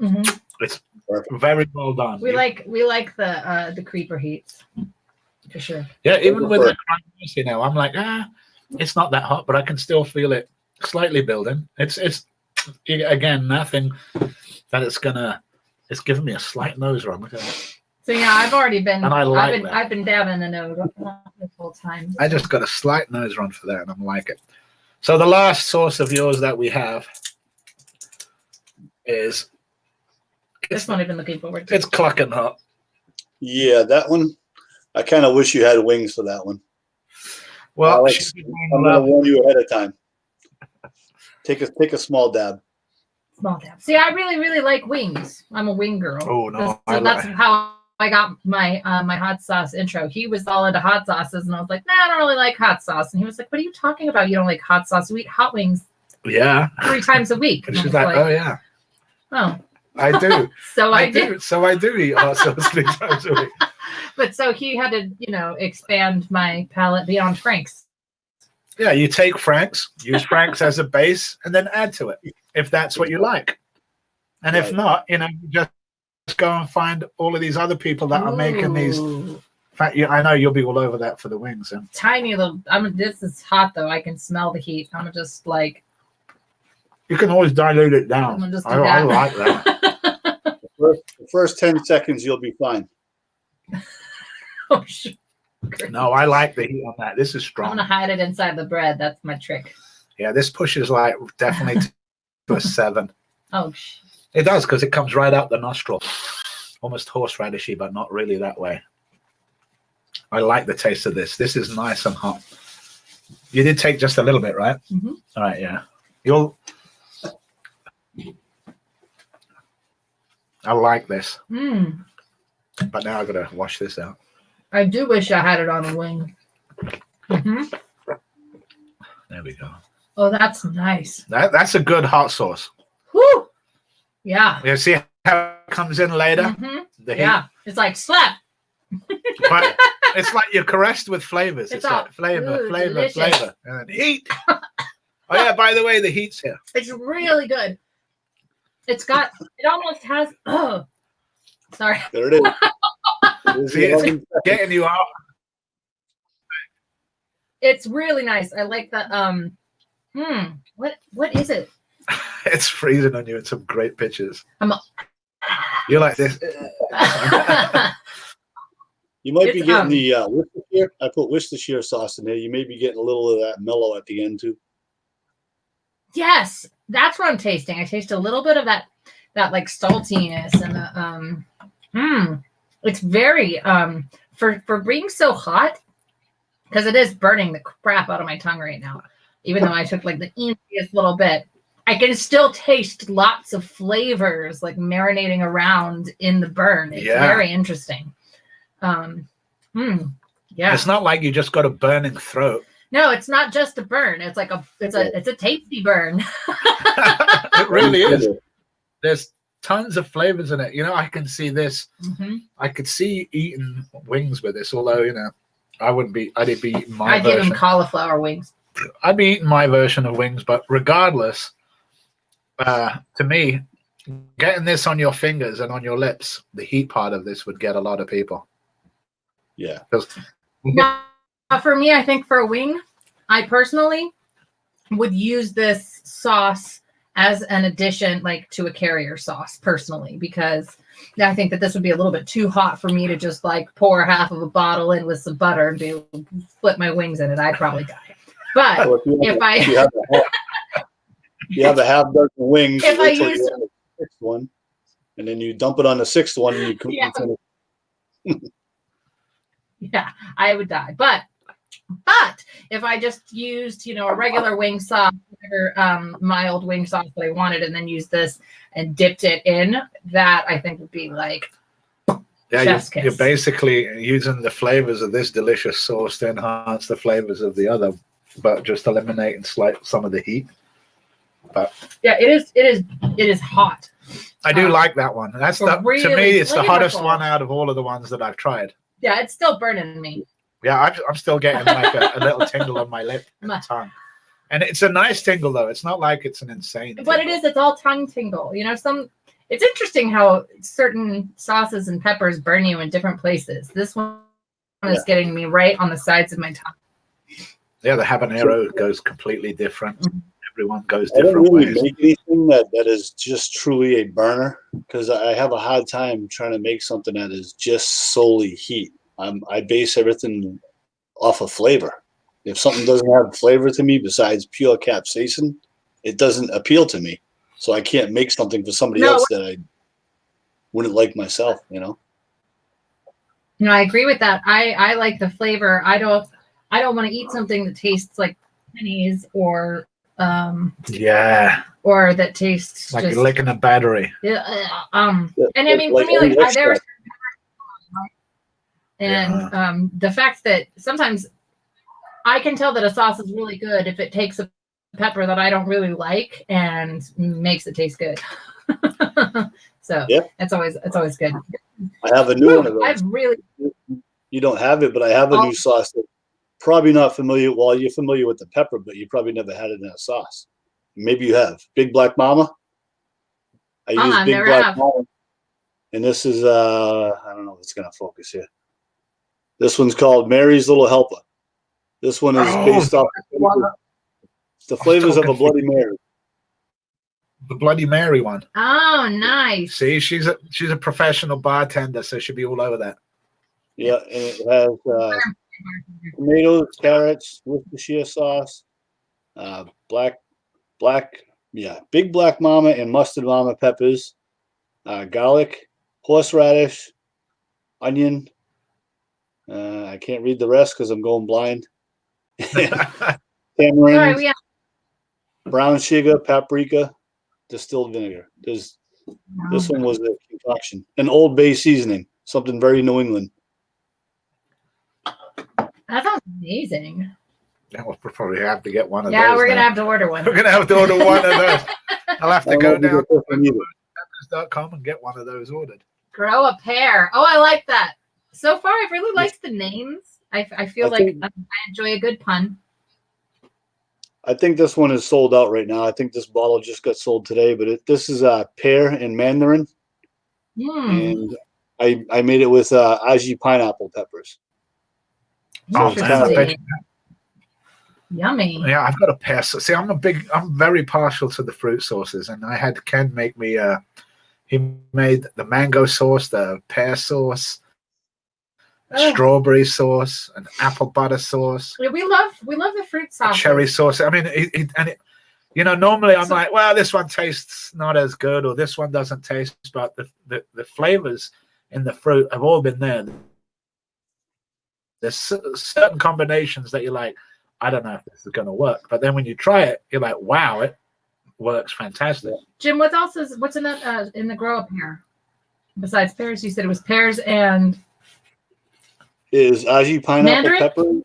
Mm-hmm. It's very well done. We like the creeper heats. For sure. Yeah, even with the Cry Mercy now, I'm like, it's not that hot, but I can still feel it slightly building. It's again, nothing that it's giving me a slight nose run. Look at that. It's So yeah, I've already been. And I like I've been dabbing the nose this whole time. I just got a slight nose run for that, and I'm like it. So the last sauce of yours that we have is This one I've been looking forward to. it's clucking hot. Yeah, that one. I kind of wish you had wings for that one. Well, Alex, I'm going to warn you ahead of time. Take a small dab. Small dab. See, I really like wings. I'm a wing girl. Oh no, That's how I got my my hot sauce intro. He was all into hot sauces, and I was like, nah, I don't really like hot sauce. And he was like, what are you talking about? You don't like hot sauce? You eat hot wings yeah, 3 times a week. and she's like, oh yeah, oh, I do. so I do. So I do eat hot sauce 3 times a week. But so he had to, expand my palate beyond Frank's. Yeah, you take Frank's, use Frank's as a base, and then add to it if that's what you like. And if not, you just go and find all of these other people that are making these. In fact, I know you'll be all over that for the wings. And tiny little. This is hot though. I can smell the heat. I'm just like. You can always dilute it down. I like that. The first 10 seconds, you'll be fine. Oh, shit. No, I like the heat on that. This is strong. I'm gonna hide it inside the bread. That's my trick. Yeah, this pushes like definitely to a 7. Oh, it does because it comes right out the nostril, almost horseradishy, but not really that way. I like the taste of this. This is nice and hot. You did take just a little bit, right? Mm-hmm. All right, yeah. I like this. But now I gotta wash this out. I do wish I had it on a wing. Mm-hmm. There we go. Oh, that's nice. That's a good hot sauce. Whoo! Yeah. You see how it comes in later? Mm-hmm. The heat. Yeah. It's like slap. But it's like you're caressed with flavors. It's like flavor, delicious. and then heat. Oh yeah, by the way, the heat's here. It's really good. It almost has. Oh, sorry. There it is. See, it's getting you out. It's really nice. I like the what is it? It's freezing on you in some great pictures. You're like this. You might be getting the Worcestershire. I put Worcestershire sauce in there. You may be getting a little of that mellow at the end too. Yes, that's what I'm tasting. I taste a little bit of that like saltiness and the It's very for being so hot, because it is burning the crap out of my tongue right now. Even though I took like the easiest little bit, I can still taste lots of flavors like marinating around in the burn. It's very interesting. Yeah. It's not like you just got a burning throat. No, it's not just a burn. It's like it's a tasty burn. It really is. There's tons of flavors in it. I can see this. Mm-hmm. I could see eating wings with this, although I'd be eating my I'd version. give them cauliflower wings. I'd be eating my version of wings, but regardless, to me, getting this on your fingers and on your lips, the heat part of this would get a lot of people. Yeah. For me, I think for a wing, I personally would use this sauce as an addition, like to a carrier sauce, personally, because I think that this would be a little bit too hot for me to just like pour half of a bottle in with some butter and flip my wings in it. I'd probably die. But you have a half dozen wings, if I use the 6th one, and then you dump it on the 6th one, and you come. Yeah, I would die. But if I just used, a regular wing sauce, whatever mild wing sauce that I wanted, and then used this and dipped it in, that I think would be like chef's kiss. You're basically using the flavors of this delicious sauce to enhance the flavors of the other, but just eliminating some of the heat. But yeah, it is hot. I do like that one. That's to me, it's the hottest one out of all of the ones that I've tried. Yeah, it's still burning me. Yeah, I'm still getting like a little tingle on my lip and tongue. And it's a nice tingle, though. It's not like it's an insane tingle. But it's all tongue tingle. It's interesting how certain sauces and peppers burn you in different places. This one is getting me right on the sides of my tongue. Yeah, the habanero goes completely different. Everyone goes I don't different really ways. make anything that is just truly a burner because I have a hard time trying to make something that is just solely heat. I base everything off of flavor. If something doesn't have flavor to me besides pure capsaicin, it doesn't appeal to me. So I can't make something for somebody No. else that I wouldn't like myself, you know? No, I agree with that. I like the flavor. I don't want to eat something that tastes like pennies or Yeah, or that tastes like just you're licking a battery. and I mean for me like there was and the fact that sometimes I can tell that a sauce is really good if it takes a pepper that I don't really like and makes it taste good. So Yeah. it's always good. I have a new one of those. I've really You don't have it, but I have a new sauce that probably not familiar. Well, you're familiar with the pepper, but you probably never had it in a sauce. Maybe you have. Big Black Mama. I use Big Black Mama. And this is I don't know if it's gonna focus here. This one's called Mary's Little Helper. This one is based off the flavors of a Bloody Mary. The Bloody Mary one. Oh, nice. See, she's a professional bartender, so she'll be all over that. Yeah, and it has tomatoes, carrots, Worcestershire sauce, Big Black Mama and Mustard Mama peppers, garlic, horseradish, onion. I can't read the rest because I'm going blind. Tamarind, brown sugar, paprika, distilled vinegar. This one was a concoction. An Old Bay seasoning, something very New England. That sounds amazing. Yeah, we'll probably have to get one of those. Yeah, we're going to have to order one. We're going to have to order one of those. I'll have to go down to peppers.com and get one of those ordered. Grow a pear. Oh, I like that. So far, I've really liked the names. I feel like I enjoy a good pun. I think this one is sold out right now. I think this bottle just got sold today, but this is pear and mandarin. And I made it with aji pineapple peppers. So oh, man, yummy. Yeah, I've got a pear. See, I'm very partial to the fruit sauces, and I had Ken make me. He made the mango sauce, the pear sauce, strawberry sauce, and apple butter sauce. Yeah, we love the fruit sauce. Cherry sauce. I mean, normally I'm like, well, this one tastes not as good, or this one doesn't taste, but the flavors in the fruit have all been there. There's certain combinations that you're like, I don't know if this is going to work, but then when you try it, you're like, wow, it works fantastic. Jim, what's in that in the grow up here besides pears? You said it was pears and is aji pineapple pepper,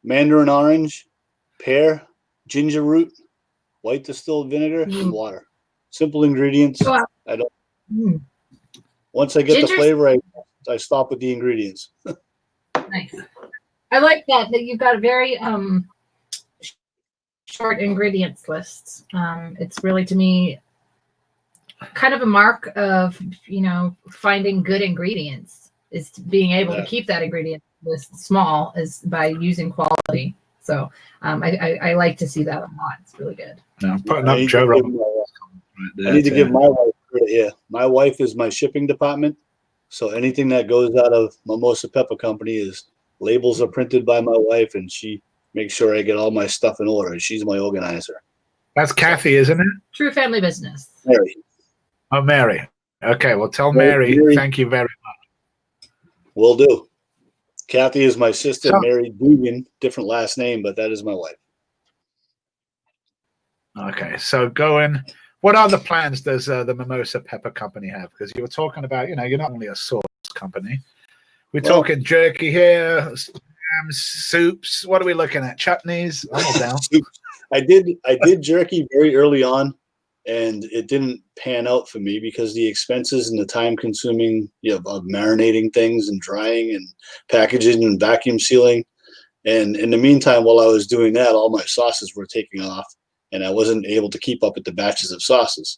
mandarin orange, pear, ginger root, white distilled vinegar, and water. Simple ingredients. Oh, I don't. Once I get the flavor, I stop with the ingredients. Nice. I like that you've got a very short ingredients lists. It's really, to me, kind of a mark of finding good ingredients is being able to keep that ingredient list small is by using quality. So I like to see that a lot. It's really good. I'm putting up Joe Rogan. I need to give my wife credit here. My wife is my shipping department. So anything that goes out of Mimosa Pepper Company labels are printed by my wife, and she makes sure I get all my stuff in order. She's my organizer. That's Kathy, isn't it? True family business. Mary. Oh, Mary. Okay, well, tell Mary thank you very much. Will do. Kathy is my sister, Mary Dugan, different last name, but that is my wife. Okay, so what other plans does the Mimosa Pepper Company have? Because you were talking about, you're not only a sauce company. We're talking jerky here, jams, soups. What are we looking at? Chutneys? I'm all down. I did jerky very early on, and it didn't pan out for me because the expenses and the time consuming of marinating things and drying and packaging and vacuum sealing. And in the meantime, while I was doing that, all my sauces were taking off, and I wasn't able to keep up with the batches of sauces.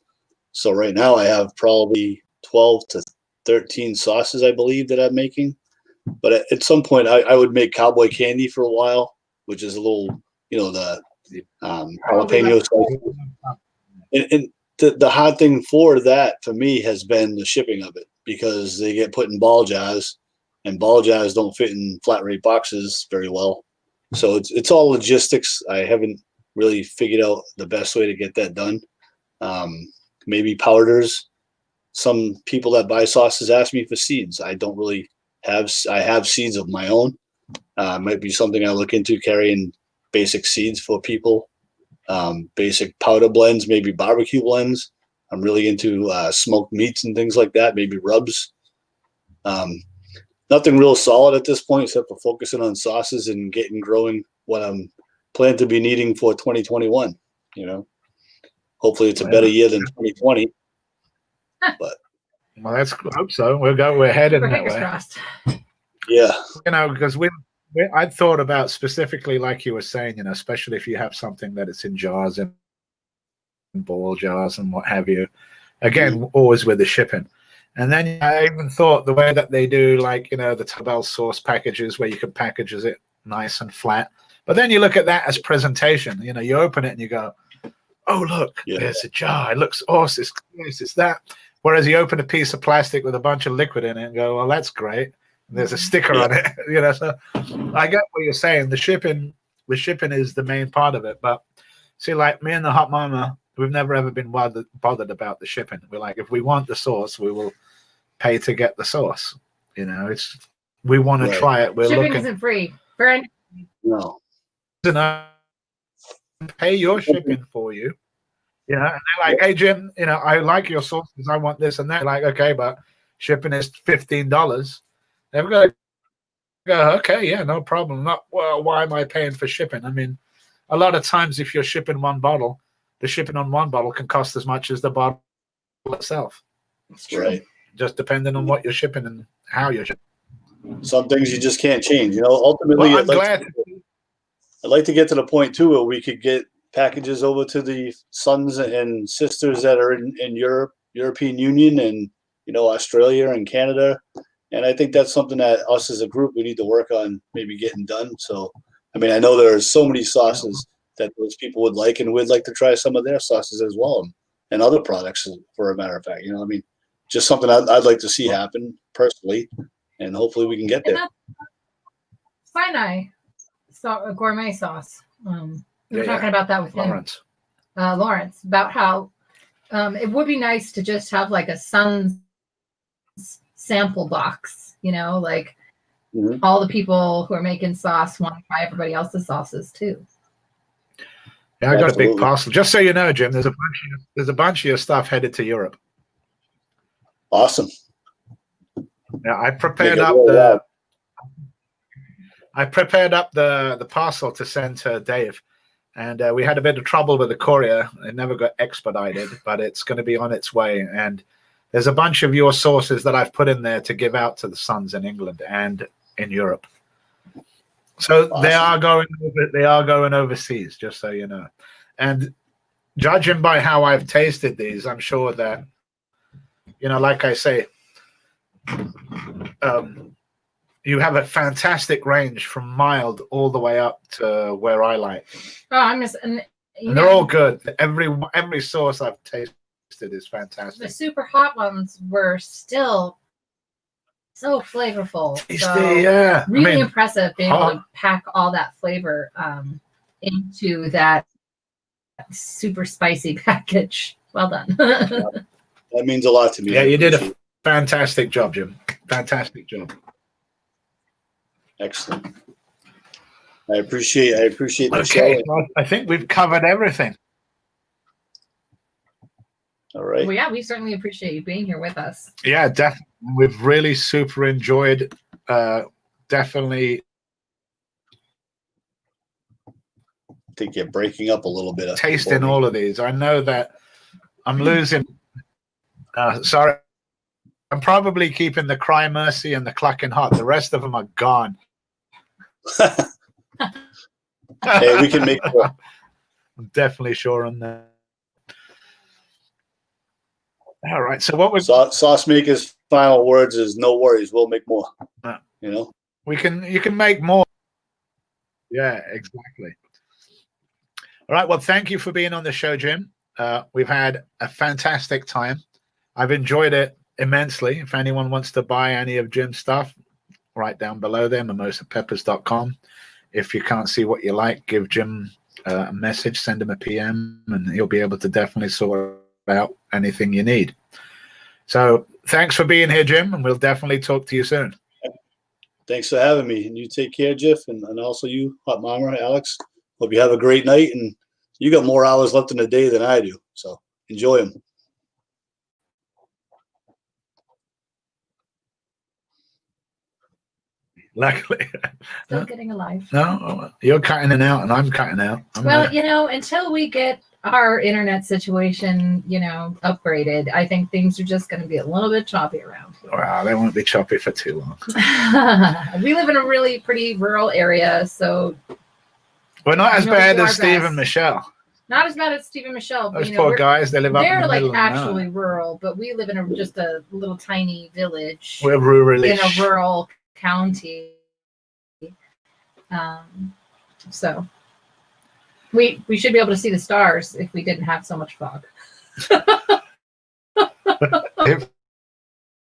So right now I have probably 12 to 13 sauces, I believe, that I'm making. But at some point I would make cowboy candy for a while, which is a little, the jalapeno slices. And the hard thing for that, for me, has been the shipping of it, because they get put in ball jars, and ball jars don't fit in flat rate boxes very well. So it's all logistics. I haven't really figured out the best way to get that done. Maybe powders. Some people that buy sauces ask me for seeds. I don't really have. I have seeds of my own. Might be something I look into, carrying basic seeds for people. Basic powder blends, maybe barbecue blends. I'm really into smoked meats and things like that, maybe rubs. Nothing real solid at this point, except for focusing on sauces and getting growing what I'm planning to be needing for 2021. Hopefully it's a better year than 2020. But well, let's hope so. We're heading that way. Crossed. Yeah, because I thought about specifically, like you were saying, especially if you have something that it's in jars and ball jars and what have you. Again, always with the shipping. And then I even thought the way that they do, like, the Taco sauce packages where you can package it nice and flat. But then you look at that as presentation. You open it and you go, oh, look, there's a jar. It looks awesome. It's this, it's that. Whereas you open a piece of plastic with a bunch of liquid in it and go, well, that's great. And there's a sticker on it. So I get what you're saying. The shipping is the main part of it. But see, like me and the Hot Mama, we've never ever been bothered about the shipping. We're like, if we want the sauce, we will pay to get the sauce. We want to try it. We're shipping Mm-hmm. isn't free. Brand. no. Pay your shipping for you. And they're like, hey, Jim, I like your sauces. I want this and that. Like, okay, but shipping is $15. They've got to go, okay, yeah, no problem. Not, well, why am I paying for shipping? I mean, a lot of times if you're shipping one bottle, the shipping on one bottle can cost as much as the bottle itself. That's right. Just depending on what you're shipping and how you're shipping. Some things you just can't change. Ultimately, Well, I'd like to get to the point too where we could get packages over to the sons and sisters that are in Europe, European Union, and Australia and Canada. And I think that's something that us as a group we need to work on, maybe getting done. So, I mean, I know there are so many sauces that those people would like, and we'd like to try some of their sauces as well, and other products, for a matter of fact. I mean, just something I'd like to see happen personally, and hopefully we can get there. Sinai, a gourmet sauce. We were talking about that with Lawrence. Lawrence, about how it would be nice to just have like a Sun's sample box, like all the people who are making sauce want to try everybody else's sauces too. Yeah, I got a big parcel. Just so you know, Jim, there's a bunch of your stuff headed to Europe. Awesome. Yeah, I prepared up the parcel to send to Dave, and we had a bit of trouble with the courier. It never got expedited, but it's going to be on its way. And there's a bunch of your sauces that I've put in there to give out to the sons in England and in Europe. So awesome. They are going overseas, just so you know. And judging by how I've tasted these, I'm sure that, like I say, you have a fantastic range from mild all the way up to where I like. And they're all good. Every sauce I've tasted is fantastic. The super hot ones were still so flavorful. Tasty, yeah. Really impressive being able to pack all that flavor into that super spicy package. Well done. That means a lot to me. Yeah, you did a fantastic job, Jim. Fantastic job. Excellent. I appreciate the show. Well, I think we've covered everything. All right. Well, yeah, we certainly appreciate you being here with us. Yeah, definitely. We've really super enjoyed. Definitely. I think you're breaking up a little bit. Tasting all of these. I know that I'm losing. Sorry. I'm probably keeping the Cry Mercy and the Clucking Hot. The rest of them are gone. Hey, we can make more. I'm definitely sure on that. All right. So what Sauce Maker's final words is no worries. We'll make more. You can make more. Yeah, exactly. All right. Well, thank you for being on the show, Jim. We've had a fantastic time. I've enjoyed it immensely. If anyone wants to buy any of Jim's stuff, right down below there, mimosapeppers.com. If you can't see what you like, give Jim a message, send him a PM, and he'll be able to definitely sort out anything you need. So thanks for being here, Jim, and we'll definitely talk to you soon. Thanks for having me. And you take care, Jeff, and also you, Hot Mama, Alex. Hope you have a great night, and you got more hours left in the day than I do, so enjoy them. Luckily. Still getting alive. No, you're cutting it out and I'm cutting out. Well, until we get our internet situation, upgraded, I think things are just going to be a little bit choppy around here. Wow, they won't be choppy for too long. We live in a really pretty rural area, so we're not as bad as Steve and Michelle. Not as bad as Steve and Michelle. Those poor guys, they live up in the middle. They're actually rural, but we live in just a little tiny village. We're rural in a rural county. So we should be able to see the stars if we didn't have so much fog. If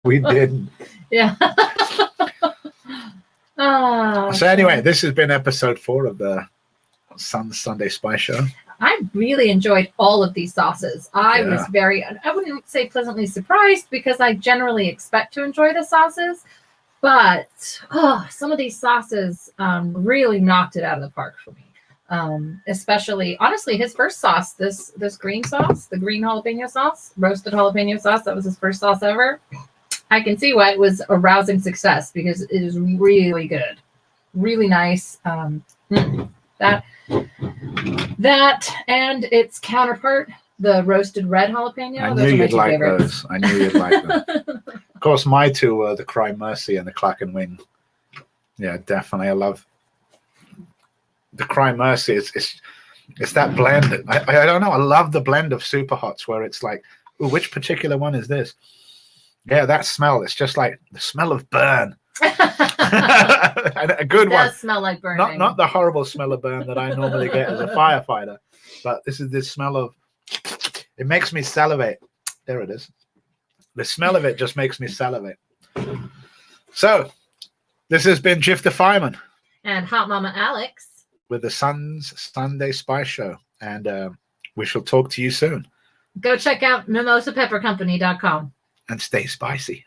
we didn't. Yeah. So anyway, this has been episode 4 of the Sunday Spice Show. I really enjoyed all of these sauces. I was I wouldn't say pleasantly surprised, because I generally expect to enjoy the sauces. But some of these sauces really knocked it out of the park for me. Especially, honestly, his first sauce, this green sauce, the green jalapeno sauce, roasted jalapeno sauce, that was his first sauce ever. I can see why it was a rousing success, because it is really good. Really nice. That and its counterpart, the roasted red jalapeno. I knew you'd like those. I knew you'd like them. Of course, my two were the Cry Mercy and the Clack and Wing. Yeah, definitely. I love the Cry Mercy. It's that blend. I don't know. I love the blend of Super Hots where it's like, ooh, which particular one is this? Yeah, that smell. It's just like the smell of burn. A good one. It does smell like burning. Not the horrible smell of burn that I normally get as a firefighter, but this smell of. It makes me salivate. There it is. The smell of it just makes me salivate. So, this has been Jiff the Fireman. And Hot Mama Alex. With the Sunday Spice Show. And we shall talk to you soon. Go check out mimosapeppercompany.com. And stay spicy.